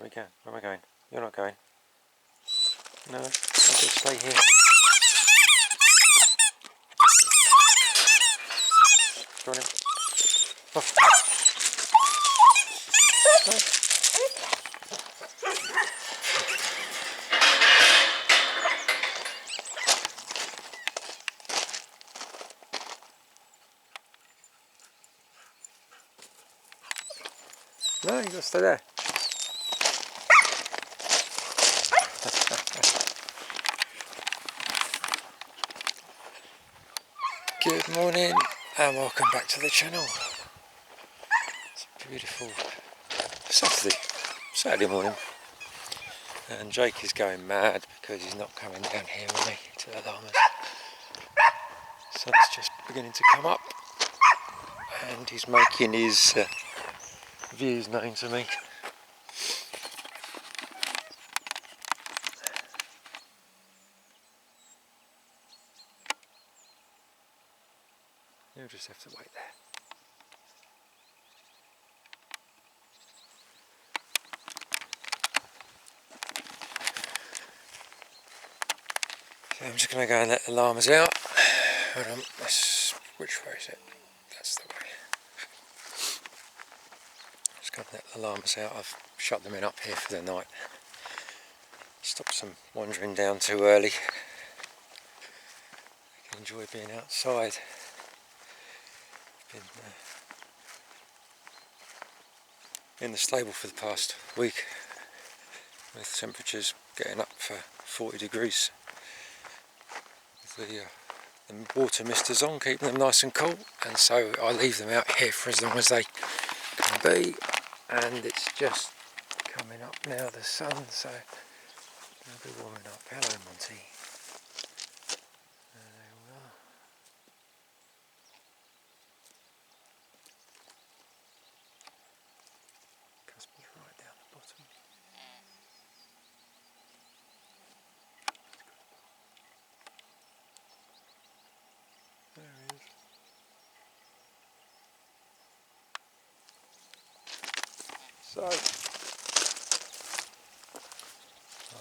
we go. Where am I going? You're not going. No, I'll just stay here. Go on in. Off. No, you got to stay there. Good morning and welcome back to the channel. It's a beautiful Saturday morning, and Jake is going mad because he's not coming down here with me to the llamas. The sun's just beginning to come up and he's making his views known to me. You'll just have to wait there. So I'm just going to go and let the llamas out. Hold on, which way is it? That's the way. Just going to let the llamas out. I've shut them in up here for the night. Stops them wandering down too early. They can enjoy being outside. Been in the stable for the past week with temperatures getting up for 40 degrees. The water misters on, keeping them nice and cool, and so I leave them out here for as long as they can be. And it's just coming up now, the sun, so they'll be warming up. Hello, Monty. There they all are. Casper's right down the bottom. There he is. So I'll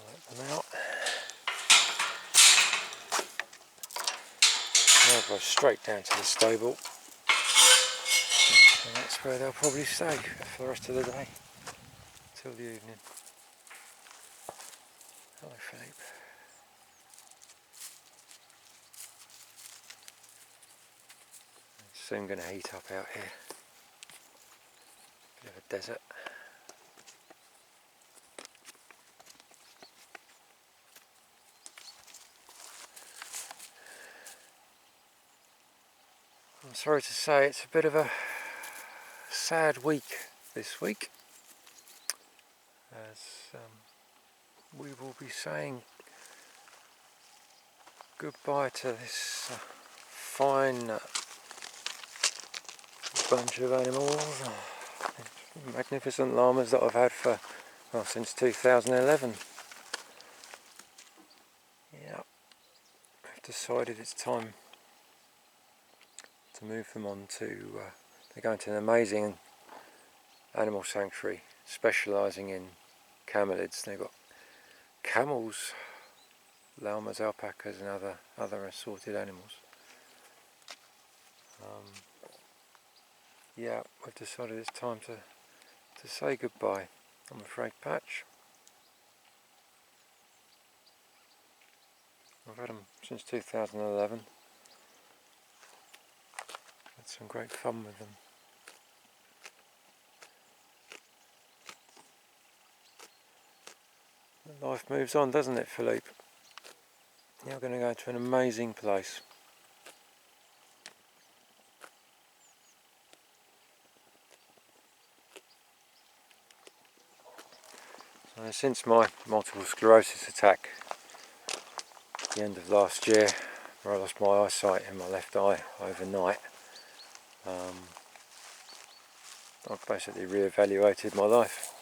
let them out. Now I'll go straight down to the stable, and that's where they'll probably stay for the rest of the day, till the evening. Hello, Philippe. It's soon going to heat up out here. Bit of a desert. I'm sorry to say it's a bit of a sad week this week, as we will be saying goodbye to this fine bunch of animals, magnificent llamas that I've had for since 2011. Yeah, I've decided it's time to move them on to, they're going to an amazing animal sanctuary specialising in camelids. They've got camels, llamas, alpacas and other assorted animals. Yeah, we've decided it's time to say goodbye, I'm afraid, Patch. I've had them since 2011. Had some great fun with them. Life moves on, doesn't it, Philippe? You're going to go to an amazing place. So since my multiple sclerosis attack at the end of last year, where I lost my eyesight in my left eye overnight, I've basically re-evaluated my life,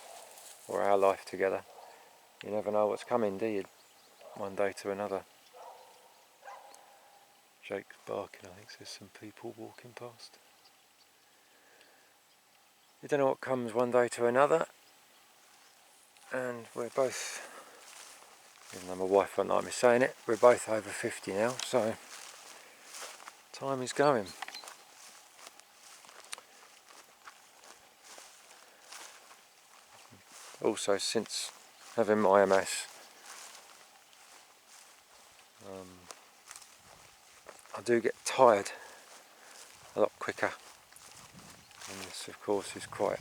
or our life together. You never know what's coming, do you? One day to another. Jake's barking, I think there's some people walking past. You don't know what comes one day to another, and we're both, even though my wife won't like me saying it, we're both over 50 now, so time is going. Also, since having my MS, I do get tired a lot quicker, and this of course is quite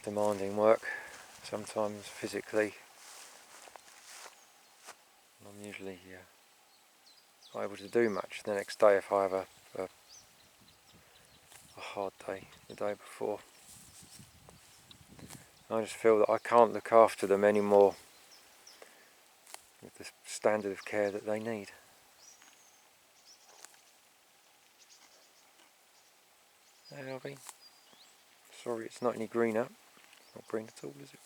demanding work, sometimes physically. I'm usually not able to do much the next day if I have a hard day the day before. I just feel that I can't look after them anymore with the standard of care that they need. Hey Alvy, sorry it's not any greener. It's not green at all, is it?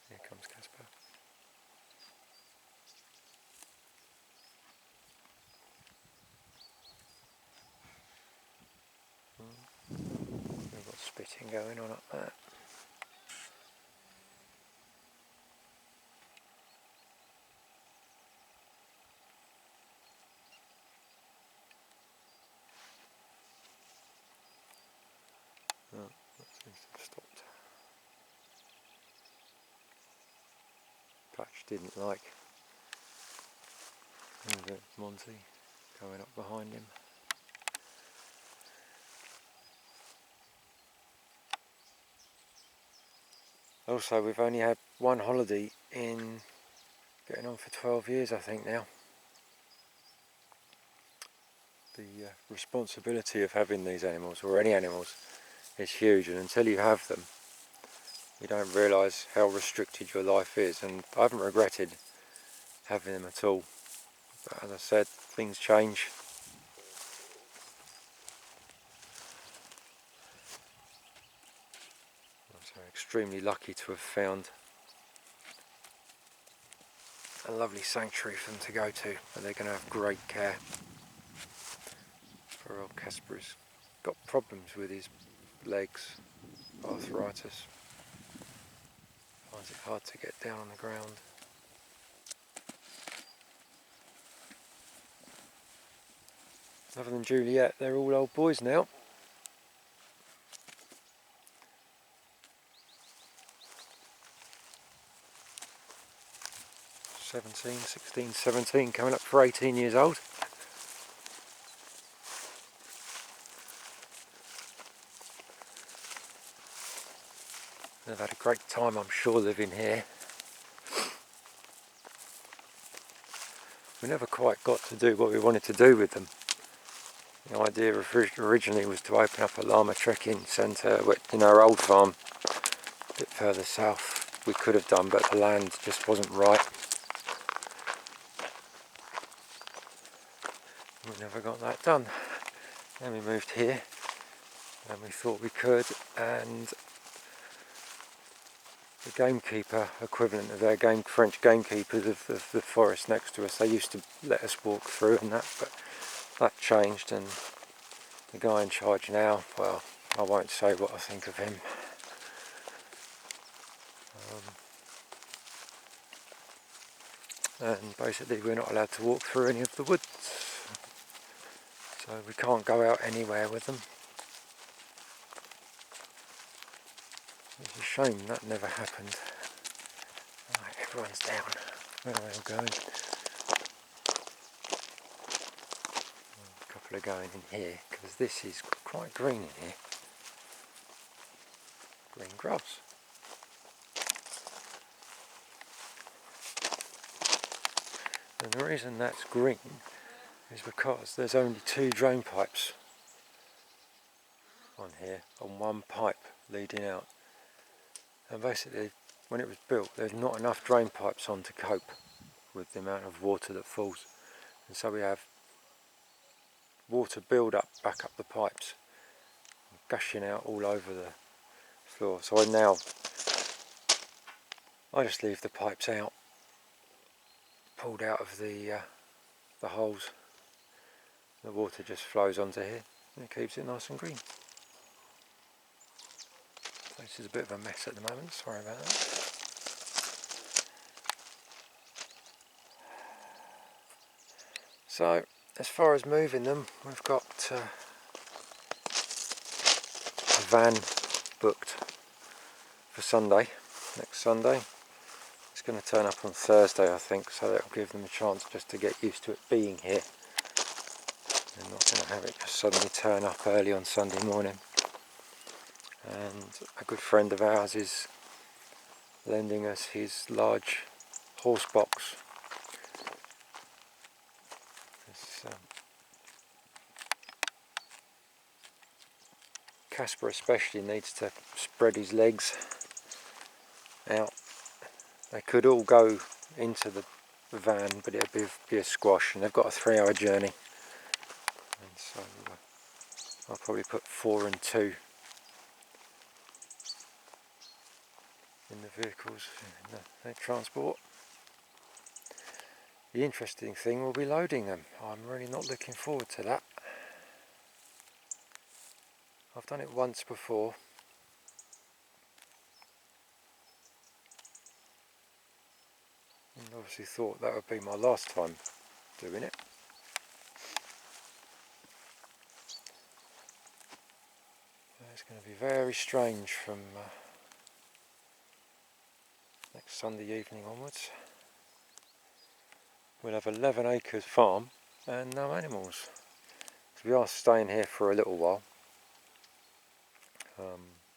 Here comes Casper. We've got spitting going on up there. Oh, that seems to have stopped. Patch didn't like Monty going up behind him. Also, we've only had one holiday in getting on for 12 years, I think now. The responsibility of having these animals, or any animals, is huge, and until you have them, you don't realise how restricted your life is, and I haven't regretted having them at all. But as I said, things change. I'm so extremely lucky to have found a lovely sanctuary for them to go to, and they're going to have great care. Poor old Casper's got problems with his legs, arthritis, finds it hard to get down on the ground. Other than Juliet, they're all old boys now. (17, 16, 17, coming up for 18 years old. They've had a great time, I'm sure, living here. We never quite got to do what we wanted to do with them. The idea originally was to open up a llama trekking centre in our old farm, a bit further south. We could have done, but the land just wasn't right. We never got that done. Then we moved here, and we thought we could, and the gamekeeper, equivalent of their French gamekeepers of the forest next to us, they used to let us walk through and that, but that changed, and the guy in charge now, well, I won't say what I think of him. And basically we're not allowed to walk through any of the woods, so we can't go out anywhere with them. It's a shame that never happened. Right, everyone's down. Where are they all going? A couple are going in here, because this is quite green in here. Green grass. And the reason that's green is because there's only 2 drain pipes on here, on one pipe leading out. And basically, when it was built, there's not enough drain pipes on to cope with the amount of water that falls. And so we have water build up, back up the pipes, gushing out all over the floor. So I just leave the pipes out, pulled out of the holes. The water just flows onto here, and it keeps it nice and green. Place is a bit of a mess at the moment, sorry about that. So, as far as moving them, we've got a van booked for Sunday, next Sunday. It's going to turn up on Thursday, I think, so that'll give them a chance just to get used to it being here. They're not going to have it just suddenly turn up early on Sunday morning. And a good friend of ours is lending us his large horse box. Casper especially needs to spread his legs out. They could all go into the van, but it'd be a squash, and they've got a 3-hour journey. And so I'll probably put 4 and 2 in the vehicles, in their transport. The interesting thing will be loading them. I'm really not looking forward to that. I've done it once before. And obviously thought that would be my last time doing it. It's going to be very strange from next Sunday evening onwards. We'll have 11 acres farm and no animals. So we are staying here for a little while.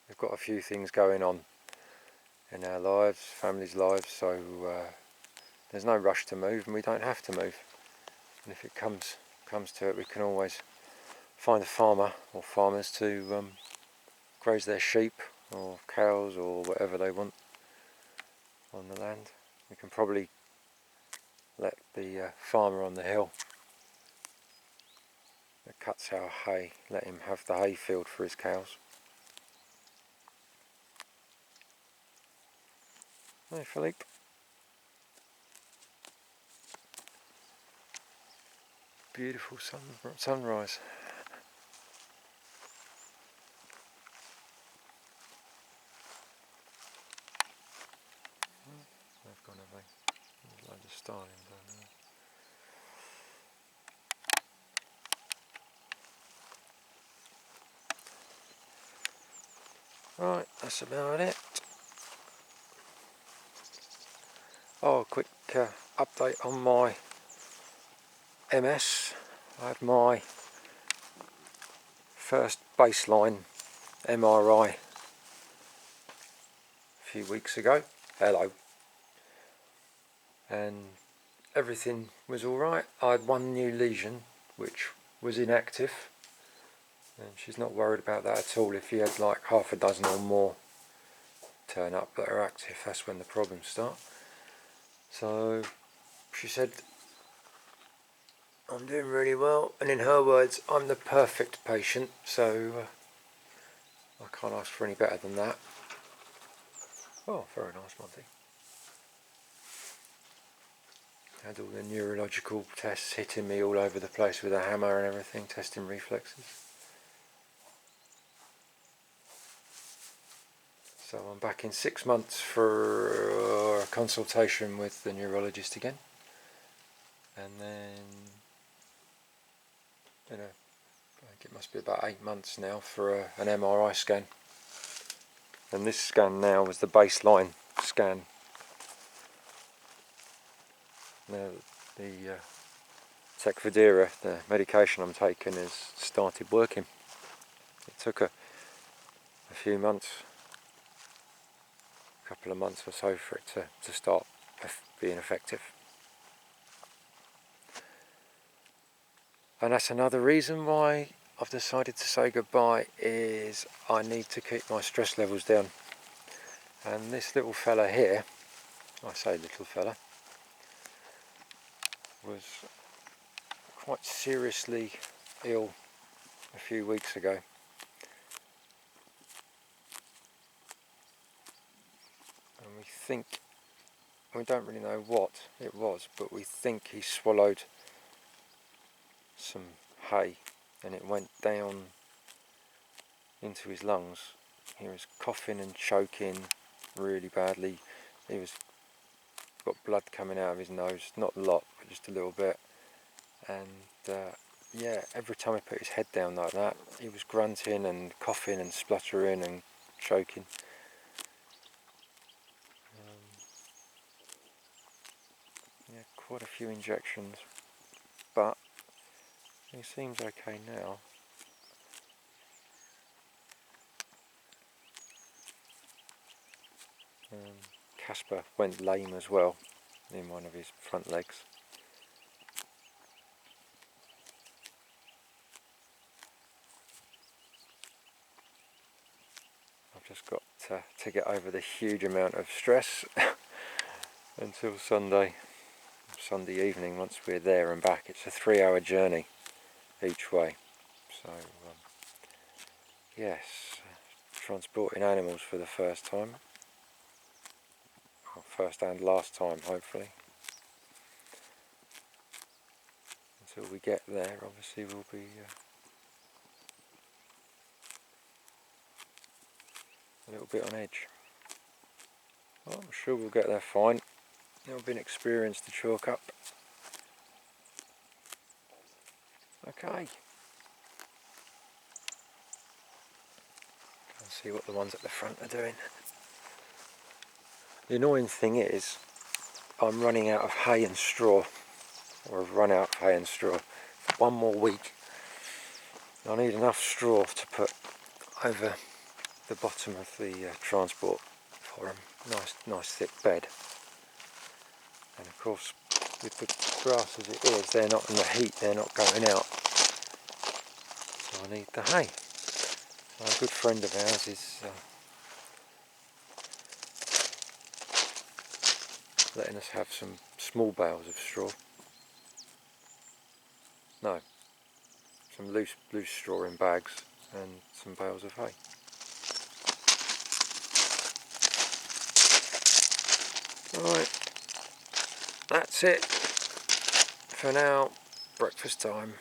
We've got a few things going on in our lives, family's lives, so there's no rush to move, and we don't have to move. And if it comes to it, we can always find a farmer or farmers to graze their sheep or cows or whatever they want on the land. We can probably let the farmer on the hill that cuts our hay, let him have the hay field for his cows. Hey Philippe. Beautiful sunrise. They've gone away. There's loads of starlings down there. Right, that's about it. Oh, a quick update on my MS. I had my first baseline MRI a few weeks ago. Hello. And everything was alright. I had one new lesion which was inactive, and she's not worried about that at all. If you had like half a dozen or more turn up that are active, that's when the problems start. So she said I'm doing really well, and in her words, I'm the perfect patient, so I can't ask for any better than that. Oh, very nice, Monty. Had all the neurological tests hitting me all over the place with a hammer and everything, testing reflexes. So I'm back in 6 months for a consultation with the neurologist again. And then, I think it must be about 8 months now for an MRI scan. And this scan now was the baseline scan. Now the Tecfidera, the medication I'm taking, has started working. It took a few months, a couple of months or so for it to start being effective. And that's another reason why I've decided to say goodbye, is I need to keep my stress levels down. And this little fella here, I say little fella, was quite seriously ill a few weeks ago. And we don't really know what it was, but we think he swallowed some hay and it went down into his lungs He was coughing and choking really badly. He was got blood coming out of his nose, not a lot, but just a little bit. And yeah, every time I put his head down like that, he was grunting and coughing and spluttering and choking. Yeah, quite a few injections, but he seems okay now. Casper went lame as well in one of his front legs. I've just got to get over the huge amount of stress until Sunday evening. Once we're there and back, it's a 3-hour journey each way. So yes, transporting animals for the first time, well, first and last time hopefully. Until we get there, obviously we'll be a little bit on edge. Well, I'm sure we'll get there fine. It'll be an experience to chalk up. Okay. Let's see what the ones at the front are doing. The annoying thing is, I'm running out of hay and straw, or I've run out of hay and straw for one more week. I need enough straw to put over the bottom of the transport for a nice thick bed. And of course, with the grass as it is, they're not in the heat, they're not going out. So I need the hay. So a good friend of ours is letting us have some small bales of straw. No, some loose straw in bags and some bales of hay. Right, that's it for now. Breakfast time.